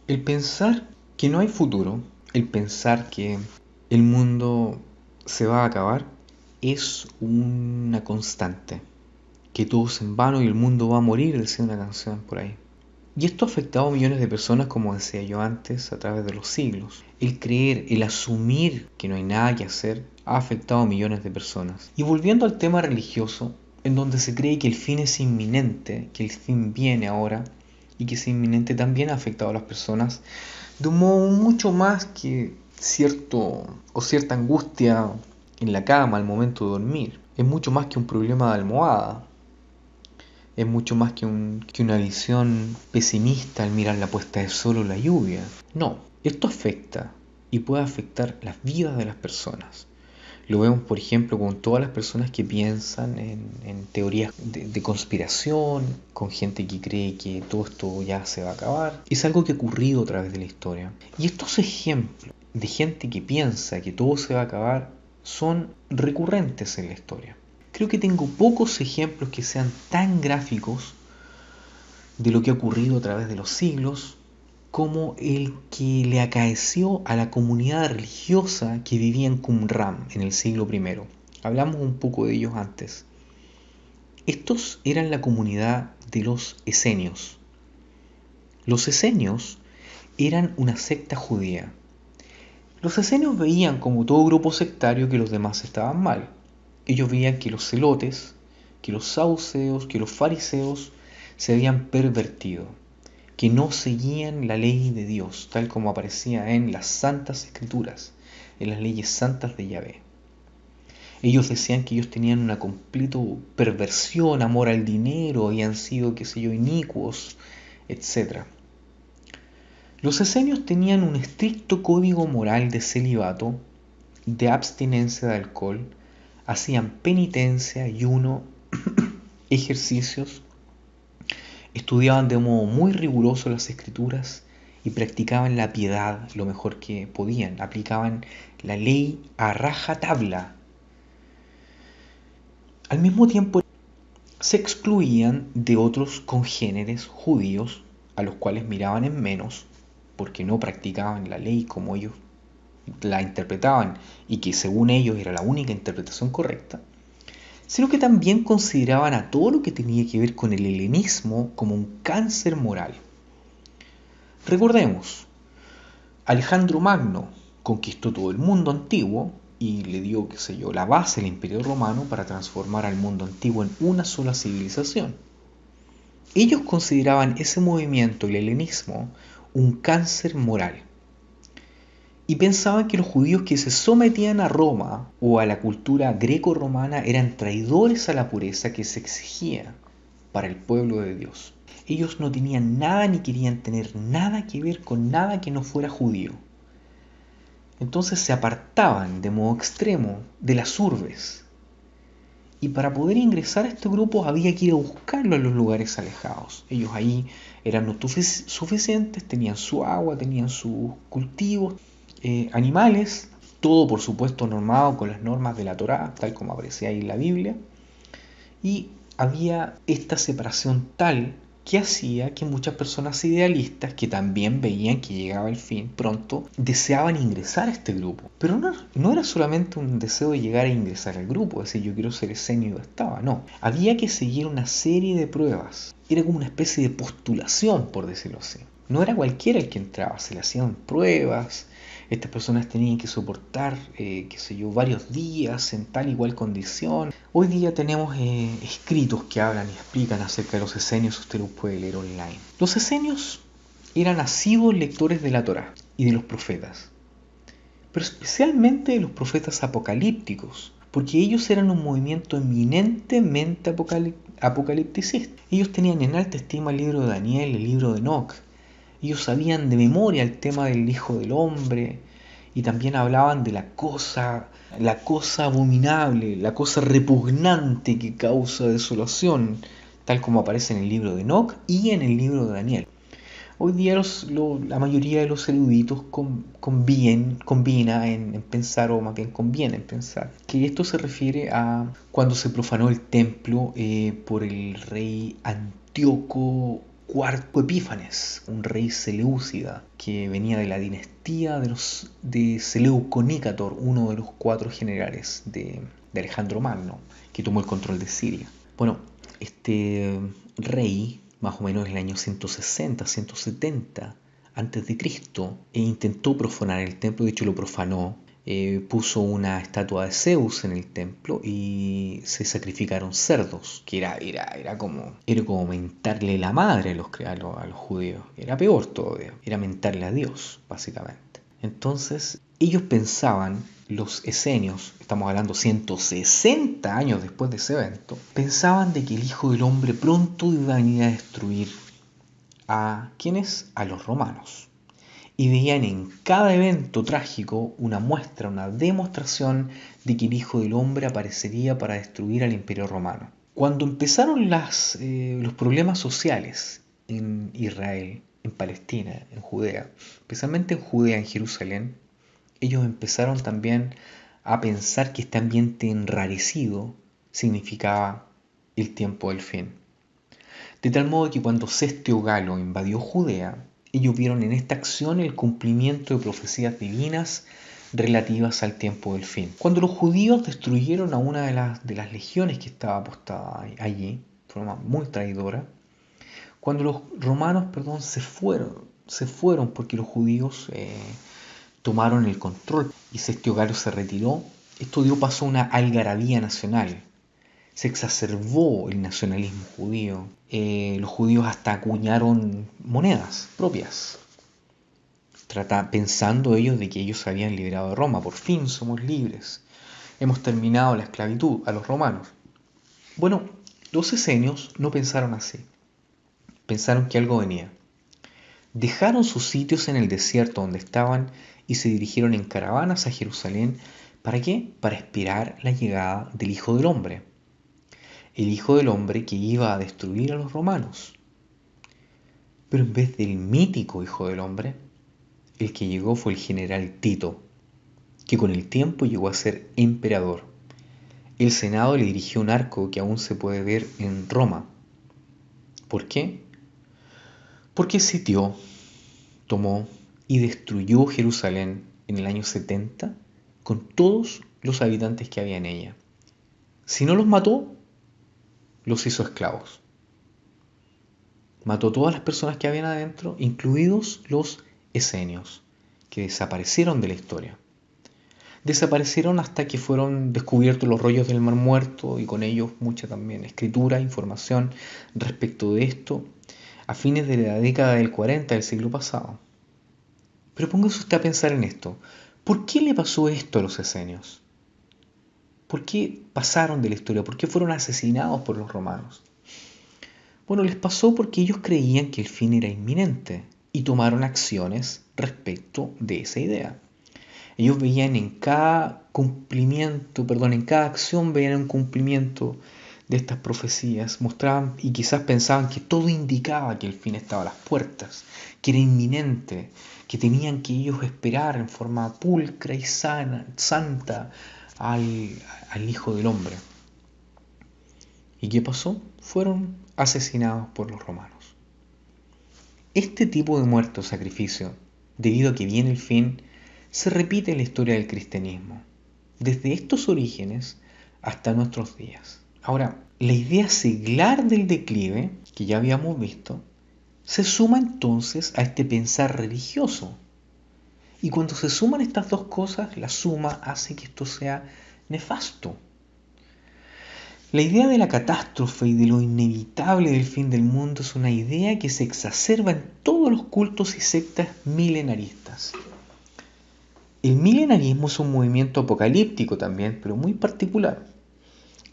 El pensar que no hay futuro, el pensar que el mundo se va a acabar, es una constante. Que todo es en vano y el mundo va a morir, decía una canción por ahí. Y esto ha afectado a millones de personas, como decía yo antes, a través de los siglos. El creer, el asumir que no hay nada que hacer, ha afectado a millones de personas. Y volviendo al tema religioso, en donde se cree que el fin es inminente, que el fin viene ahora, y que es inminente, también ha afectado a las personas de un modo mucho más que cierta angustia en la cama al momento de dormir. Es mucho más que un problema de almohada. Es mucho más que una visión pesimista al mirar la puesta de sol o la lluvia. No, esto afecta y puede afectar las vidas de las personas. Lo vemos, por ejemplo, con todas las personas que piensan en teorías de conspiración, con gente que cree que todo esto ya se va a acabar. Es algo que ha ocurrido a través de la historia. Y estos ejemplos de gente que piensa que todo se va a acabar son recurrentes en la historia. Creo que tengo pocos ejemplos que sean tan gráficos de lo que ha ocurrido a través de los siglos como el que le acaeció a la comunidad religiosa que vivía en Qumran en el siglo I. Hablamos un poco de ellos antes. Estos eran la comunidad de los esenios. Los esenios eran una secta judía. Los esenios veían, como todo grupo sectario, que los demás estaban mal. Ellos veían que los celotes, que los saduceos, que los fariseos se habían pervertido, que no seguían la ley de Dios, tal como aparecía en las santas escrituras, en las leyes santas de Yahvé. Ellos decían que ellos tenían una completa perversión, amor al dinero, habían sido, qué sé yo, inicuos, etc. Los esenios tenían un estricto código moral de celibato, de abstinencia de alcohol, hacían penitencia, ayuno, ejercicios, estudiaban de modo muy riguroso las escrituras y practicaban la piedad lo mejor que podían, aplicaban la ley a rajatabla. Al mismo tiempo se excluían de otros congéneres judíos a los cuales miraban en menos porque no practicaban la ley como ellos la interpretaban y que según ellos era la única interpretación correcta, sino que también consideraban a todo lo que tenía que ver con el helenismo como un cáncer moral. Recordemos, Alejandro Magno conquistó todo el mundo antiguo y le dio, qué sé yo, la base del Imperio Romano para transformar al mundo antiguo en una sola civilización. Ellos consideraban ese movimiento, el helenismo, un cáncer moral. Y pensaban que los judíos que se sometían a Roma o a la cultura greco-romana eran traidores a la pureza que se exigía para el pueblo de Dios. Ellos no tenían nada ni querían tener nada que ver con nada que no fuera judío. Entonces se apartaban de modo extremo de las urbes. Y para poder ingresar a este grupo había que ir a buscarlo en los lugares alejados. Ellos ahí eran no suficientes, tenían su agua, tenían sus cultivos, animales, todo por supuesto normado con las normas de la Torá, tal como aparecía ahí en la Biblia. Y había esta separación tal que hacía que muchas personas idealistas que también veían que llegaba el fin pronto deseaban ingresar a este grupo. Pero no era solamente un deseo de llegar a ingresar al grupo, es decir, yo quiero ser esenio y bastaba, no. Había que seguir una serie de pruebas. Era como una especie de postulación, por decirlo así. No era cualquiera el que entraba, se le hacían pruebas. Estas personas tenían que soportar, qué sé yo, varios días en tal igual condición. Hoy día tenemos escritos que hablan y explican acerca de los esenios, usted los puede leer online. Los esenios eran asiduos lectores de la Torá y de los profetas, pero especialmente de los profetas apocalípticos, porque ellos eran un movimiento eminentemente apocalipticista. Ellos tenían en alta estima el libro de Daniel, el libro de Enoch. Ellos sabían de memoria el tema del Hijo del Hombre y también hablaban de la cosa abominable, la cosa repugnante que causa desolación, tal como aparece en el libro de Enoch y en el libro de Daniel. Hoy día la mayoría de los eruditos combina en pensar, o más bien conviene en pensar, que esto se refiere a cuando se profanó el templo por el rey Antíoco IV Epífanes, un rey seleucida que venía de la dinastía de Seleuco Nícator, uno de los 4 generales de Alejandro Magno, que tomó el control de Siria. Bueno, este rey, más o menos en el año 160, 170 antes de Cristo, intentó profanar el templo, de hecho lo profanó. Puso una estatua de Zeus en el templo y se sacrificaron cerdos, que era como mentarle la madre a los judíos. Era peor todavía, era mentarle a Dios, básicamente. Entonces, ellos pensaban, los esenios, estamos hablando 160 años después de ese evento, pensaban de que el Hijo del Hombre pronto iba a venir a destruir a ¿quiénes? A los romanos. Y veían en cada evento trágico una muestra, una demostración de que el Hijo del Hombre aparecería para destruir al Imperio Romano. Cuando empezaron los problemas sociales en Israel, en Palestina, en Judea, especialmente en Judea, en Jerusalén, ellos empezaron también a pensar que este ambiente enrarecido significaba el tiempo del fin. De tal modo que cuando Cestio Galo invadió Judea, ellos vieron en esta acción el cumplimiento de profecías divinas relativas al tiempo del fin. Cuando los judíos destruyeron a una de las legiones que estaba apostada allí, de forma muy traidora, cuando los romanos, se fueron porque los judíos tomaron el control y Cestio Galo se retiró, esto dio paso a una algarabía nacional. Se exacerbó el nacionalismo judío. Los judíos hasta acuñaron monedas propias, pensando ellos de que ellos se habían liberado de Roma. Por fin somos libres. Hemos terminado la esclavitud a los romanos. Bueno, los esenios no pensaron así. Pensaron que algo venía. Dejaron sus sitios en el desierto donde estaban y se dirigieron en caravanas a Jerusalén. ¿Para qué? Para esperar la llegada del Hijo del Hombre. El Hijo del Hombre que iba a destruir a los romanos. Pero en vez del mítico Hijo del Hombre, el que llegó fue el general Tito, que con el tiempo llegó a ser emperador. El Senado le dirigió un arco que aún se puede ver en Roma. ¿Por qué? Porque sitió, tomó y destruyó Jerusalén en el año 70 con todos los habitantes que había en ella. Si no los mató, los hizo esclavos. Mató a todas las personas que habían adentro, incluidos los esenios, que desaparecieron de la historia. Desaparecieron hasta que fueron descubiertos los rollos del Mar Muerto y con ellos mucha también escritura, información respecto de esto a fines de la década del 40 del siglo pasado. Pero póngase usted a pensar en esto. ¿Por qué le pasó esto a los esenios? ¿Por qué pasaron de la historia? ¿Por qué fueron asesinados por los romanos? Bueno, les pasó porque ellos creían que el fin era inminente y tomaron acciones respecto de esa idea. Ellos veían en cada en cada acción veían un cumplimiento de estas profecías, mostraban y quizás pensaban que todo indicaba que el fin estaba a las puertas, que era inminente, que tenían que ellos esperar en forma pulcra y santa al Hijo del Hombre. ¿Y qué pasó? Fueron asesinados por los romanos. Este tipo de muerte o sacrificio, debido a que viene el fin, se repite en la historia del cristianismo, desde estos orígenes hasta nuestros días. Ahora, la idea seglar del declive, que ya habíamos visto, se suma entonces a este pensar religioso. Y cuando se suman estas dos cosas, la suma hace que esto sea nefasto. La idea de la catástrofe y de lo inevitable del fin del mundo es una idea que se exacerba en todos los cultos y sectas milenaristas. El milenarismo es un movimiento apocalíptico también, pero muy particular.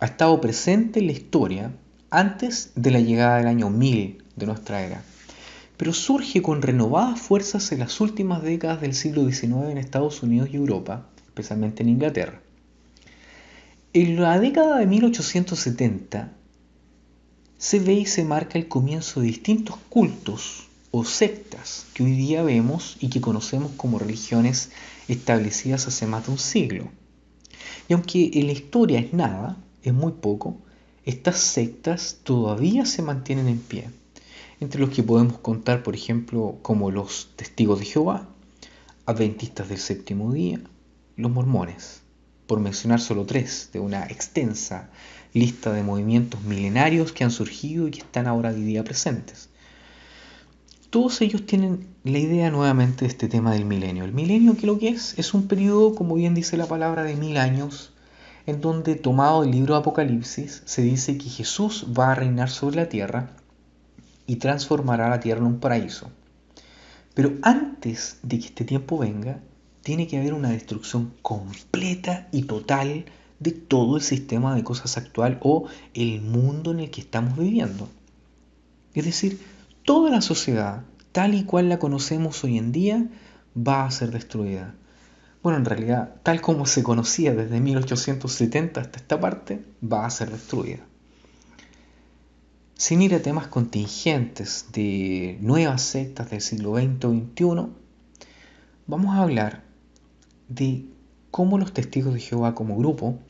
Ha estado presente en la historia antes de la llegada del año 1000 de nuestra era, pero surge con renovadas fuerzas en las últimas décadas del siglo XIX en Estados Unidos y Europa, especialmente en Inglaterra. En la década de 1870 se ve y se marca el comienzo de distintos cultos o sectas que hoy día vemos y que conocemos como religiones establecidas hace más de un siglo. Y aunque en la historia es nada, es muy poco, estas sectas todavía se mantienen en pie. entre los que podemos contar, por ejemplo, como los Testigos de Jehová, Adventistas del Séptimo Día, los Mormones, por mencionar solo tres de una extensa lista de movimientos milenarios que han surgido y que están ahora hoy día presentes. Todos ellos tienen la idea nuevamente de este tema del milenio. El milenio, ¿qué es lo que es? Es un periodo, como bien dice la palabra, de 1000 años, en donde, tomado el libro de Apocalipsis, se dice que Jesús va a reinar sobre la tierra y transformará la tierra en un paraíso. Pero antes de que este tiempo venga, tiene que haber una destrucción completa y total de todo el sistema de cosas actual o el mundo en el que estamos viviendo. Es decir, toda la sociedad, tal y cual la conocemos hoy en día, va a ser destruida. Bueno, en realidad, tal como se conocía desde 1870 hasta esta parte, va a ser destruida. Sin ir a temas contingentes de nuevas sectas del siglo XX o XXI, vamos a hablar de cómo los testigos de Jehová como grupo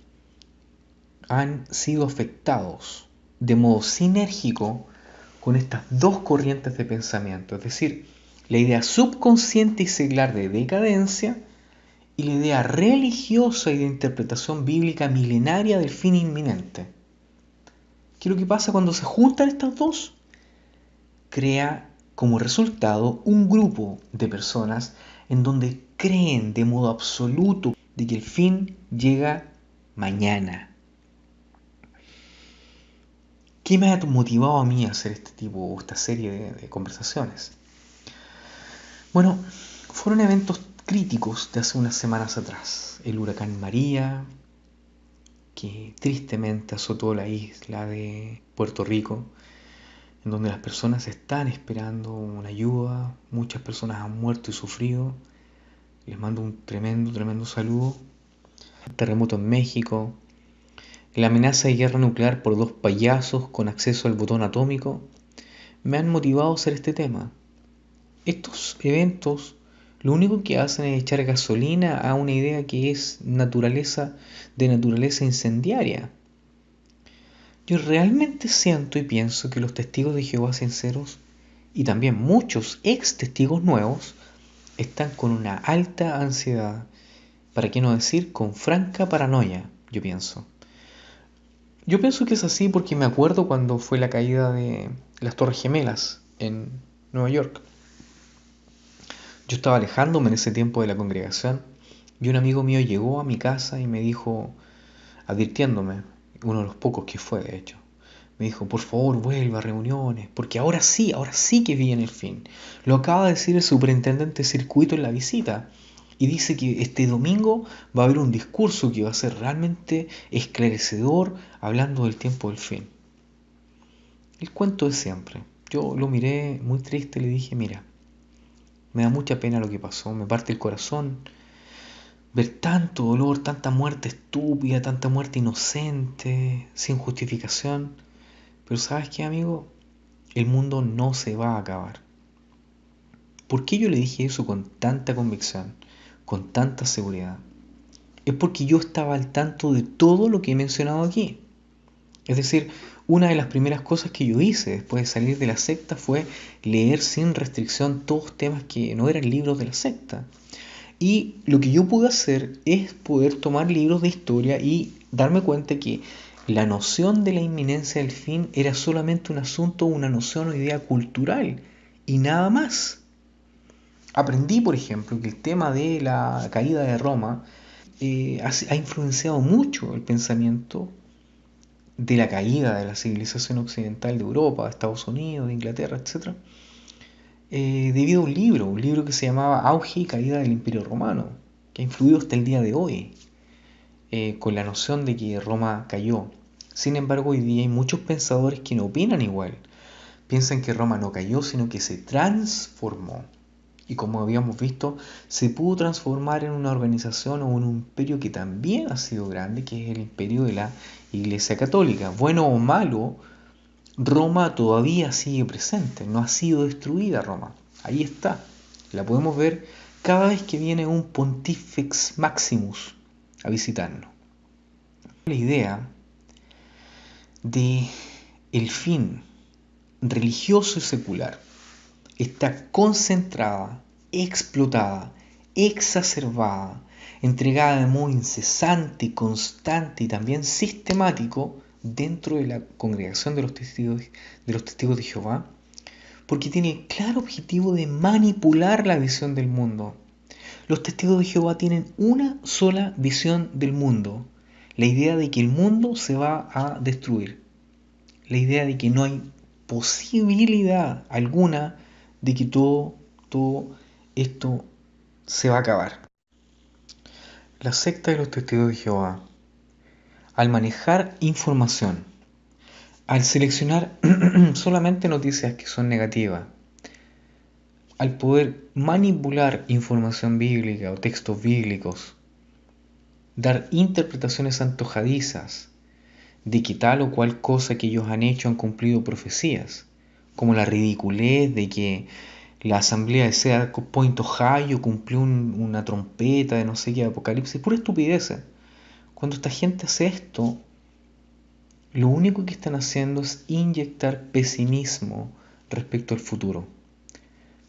han sido afectados de modo sinérgico con estas dos corrientes de pensamiento, es decir, la idea subconsciente y seglar de decadencia y la idea religiosa y de interpretación bíblica milenaria del fin inminente. ¿Qué es lo que pasa cuando se juntan estas dos? Crea como resultado un grupo de personas en donde creen de modo absoluto de que el fin llega mañana. ¿Qué me ha motivado a mí a hacer esta serie de conversaciones? Bueno, fueron eventos críticos de hace unas semanas atrás. El huracán María, que tristemente azotó la isla de Puerto Rico, en donde las personas están esperando una ayuda, muchas personas han muerto y sufrido. Les mando un tremendo saludo. Terremoto en México, la amenaza de guerra nuclear por dos payasos con acceso al botón atómico, me han motivado a hacer este tema. Estos eventos lo único que hacen es echar gasolina a una idea que es de naturaleza incendiaria. Yo realmente siento y pienso que los testigos de Jehová sinceros y también muchos ex testigos nuevos están con una alta ansiedad, para qué no decir con franca paranoia, yo pienso. Yo pienso que es así porque me acuerdo cuando fue la caída de las Torres Gemelas en Nueva York. Yo estaba alejándome en ese tiempo de la congregación y un amigo mío llegó a mi casa y me dijo, advirtiéndome, uno de los pocos que fue de hecho, me dijo, por favor vuelva a reuniones, porque ahora sí que viene el fin. Lo acaba de decir el superintendente de circuito en la visita y dice que este domingo va a haber un discurso que va a ser realmente esclarecedor hablando del tiempo del fin. El cuento de siempre. Yo lo miré muy triste y le dije, mira, me da mucha pena lo que pasó, me parte el corazón ver tanto dolor, tanta muerte estúpida, tanta muerte inocente, sin justificación. Pero ¿sabes qué, amigo? El mundo no se va a acabar. ¿Por qué yo le dije eso con tanta convicción, con tanta seguridad? Es porque yo estaba al tanto de todo lo que he mencionado aquí. Es decir, una de las primeras cosas que yo hice después de salir de la secta fue leer sin restricción todos temas que no eran libros de la secta. Y lo que yo pude hacer es poder tomar libros de historia y darme cuenta que la noción de la inminencia del fin era solamente un asunto, una noción o idea cultural y nada más. Aprendí, por ejemplo, que el tema de la caída de Roma ha influenciado mucho el pensamiento de la caída de la civilización occidental de Europa, de Estados Unidos, de Inglaterra, etc. Debido a un libro que se llamaba Auge y Caída del Imperio Romano, que ha influido hasta el día de hoy, con la noción de que Roma cayó. Sin embargo, hoy día hay muchos pensadores que no opinan igual. Piensan que Roma no cayó, sino que se transformó. Y como habíamos visto, se pudo transformar en una organización o un imperio que también ha sido grande, que es el imperio de la Iglesia Católica. Bueno o malo, Roma todavía sigue presente, no ha sido destruida Roma. Ahí está. La podemos ver cada vez que viene un Pontifex Maximus a visitarnos. La idea de el fin religioso y secular está concentrada, explotada, exacerbada, entregada de modo incesante y constante y también sistemático dentro de la congregación de los testigos de Jehová, porque tiene el claro objetivo de manipular la visión del mundo. Los testigos de Jehová tienen una sola visión del mundo, la idea de que el mundo se va a destruir, la idea de que no hay posibilidad alguna de que todo esto se va a acabar. La secta de los testigos de Jehová, al manejar información, al seleccionar solamente noticias que son negativas, al poder manipular información bíblica o textos bíblicos, dar interpretaciones antojadizas de que tal o cual cosa que ellos han hecho han cumplido profecías, como la ridiculez de que la asamblea de Cedar Point, Ohio cumplió una trompeta de no sé qué apocalipsis, pura estupidez. Cuando esta gente hace esto, lo único que están haciendo es inyectar pesimismo respecto al futuro.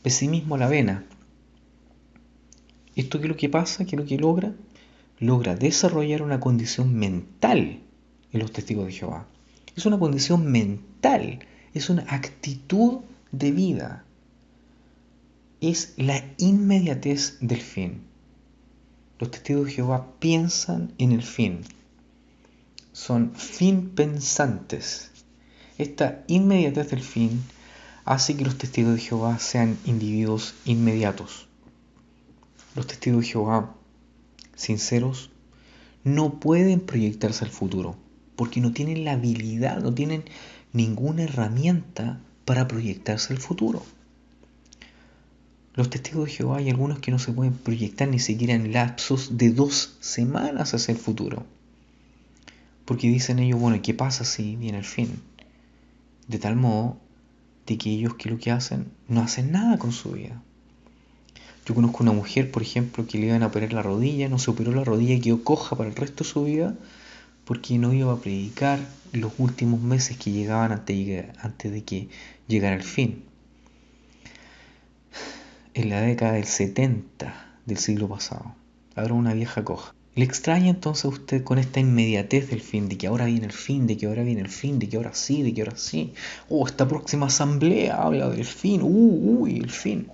Pesimismo a la vena. ¿Esto qué es lo que pasa? ¿Qué es lo que logra? Logra desarrollar una condición mental en los testigos de Jehová. Es una condición mental, es una actitud de vida. Es la inmediatez del fin. Los testigos de Jehová piensan en el fin. Son fin pensantes. Esta inmediatez del fin hace que los testigos de Jehová sean individuos inmediatos. Los testigos de Jehová sinceros no pueden proyectarse al futuro porque no tienen la habilidad, no tienen ninguna herramienta para proyectarse al futuro. Los testigos de Jehová hay algunos que no se pueden proyectar ni siquiera en lapsos de 2 semanas hacia el futuro. Porque dicen ellos, bueno, ¿qué pasa si viene el fin? De tal modo de que ellos, ¿qué es lo que hacen? No hacen nada con su vida. Yo conozco una mujer, por ejemplo, que le iban a operar la rodilla, no se operó la rodilla y quedó coja para el resto de su vida porque no iba a predicar los últimos meses que llegaban antes de que llegara el fin. En la década del 70 del siglo pasado. Ahora una vieja coja. ¿Le extraña entonces a usted con esta inmediatez del fin, de que ahora viene el fin, de que ahora viene el fin, de que ahora sí, de que ahora sí? Oh, esta próxima asamblea habla del fin, el fin.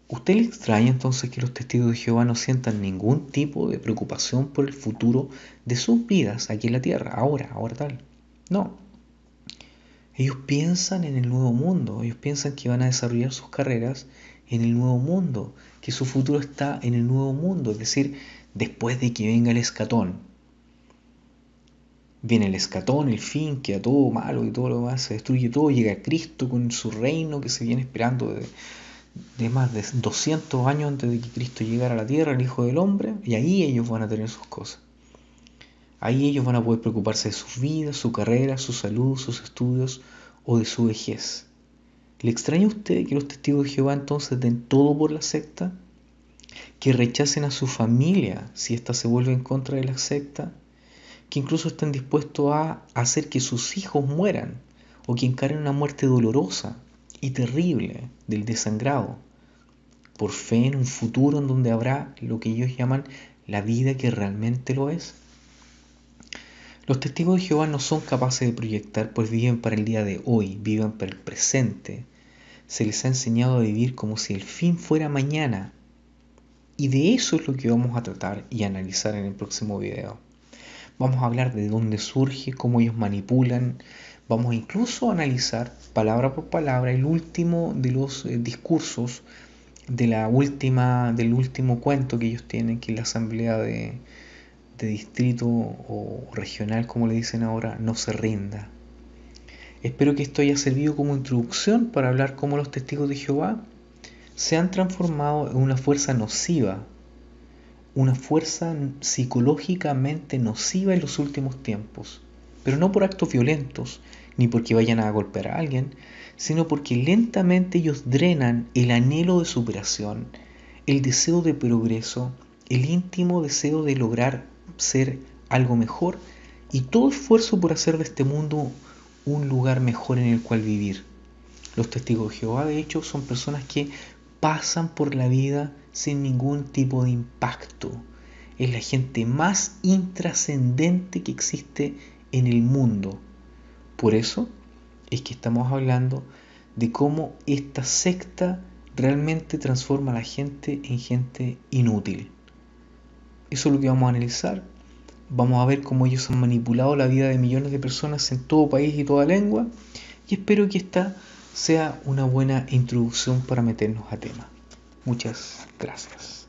¿Usted le extraña entonces que los testigos de Jehová no sientan ningún tipo de preocupación por el futuro de sus vidas aquí en la tierra, ahora tal? No. Ellos piensan en el nuevo mundo, ellos piensan que van a desarrollar sus carreras en el nuevo mundo, que su futuro está en el nuevo mundo, es decir, después de que venga el escatón. Viene el escatón, el fin, queda todo malo y todo lo demás, se destruye todo, llega Cristo con su reino que se viene esperando de más de 200 años antes de que Cristo llegara a la tierra, el Hijo del Hombre, y ahí ellos van a tener sus cosas. Ahí ellos van a poder preocuparse de sus vidas, su carrera, su salud, sus estudios o de su vejez. ¿Le extraña a usted que los testigos de Jehová entonces den todo por la secta? ¿Que rechacen a su familia si ésta se vuelve en contra de la secta? ¿Que incluso estén dispuestos a hacer que sus hijos mueran o que encaren una muerte dolorosa y terrible del desangrado por fe en un futuro en donde habrá lo que ellos llaman la vida que realmente lo es? Los testigos de Jehová no son capaces de proyectar, pues viven para el día de hoy, viven para el presente. Se les ha enseñado a vivir como si el fin fuera mañana. Y de eso es lo que vamos a tratar y analizar en el próximo video. Vamos a hablar de dónde surge, cómo ellos manipulan. Vamos incluso a analizar palabra por palabra el último de los discursos del último cuento que ellos tienen, que es la asamblea de distrito o regional, como le dicen ahora, no se rinda. Espero que esto haya servido como introducción para hablar cómo los testigos de Jehová se han transformado en una fuerza nociva, una fuerza psicológicamente nociva en los últimos tiempos, pero no por actos violentos, ni porque vayan a golpear a alguien, sino porque lentamente ellos drenan el anhelo de superación, el deseo de progreso, el íntimo deseo de lograr ser algo mejor y todo esfuerzo por hacer de este mundo un lugar mejor en el cual vivir. Los testigos de Jehová, de hecho, son personas que pasan por la vida sin ningún tipo de impacto. Es la gente más intrascendente que existe en el mundo. Por eso es que estamos hablando de cómo esta secta realmente transforma a la gente en gente inútil. Eso es lo que vamos a analizar. Vamos a ver cómo ellos han manipulado la vida de millones de personas en todo país y toda lengua. Y espero que esta sea una buena introducción para meternos a tema. Muchas gracias.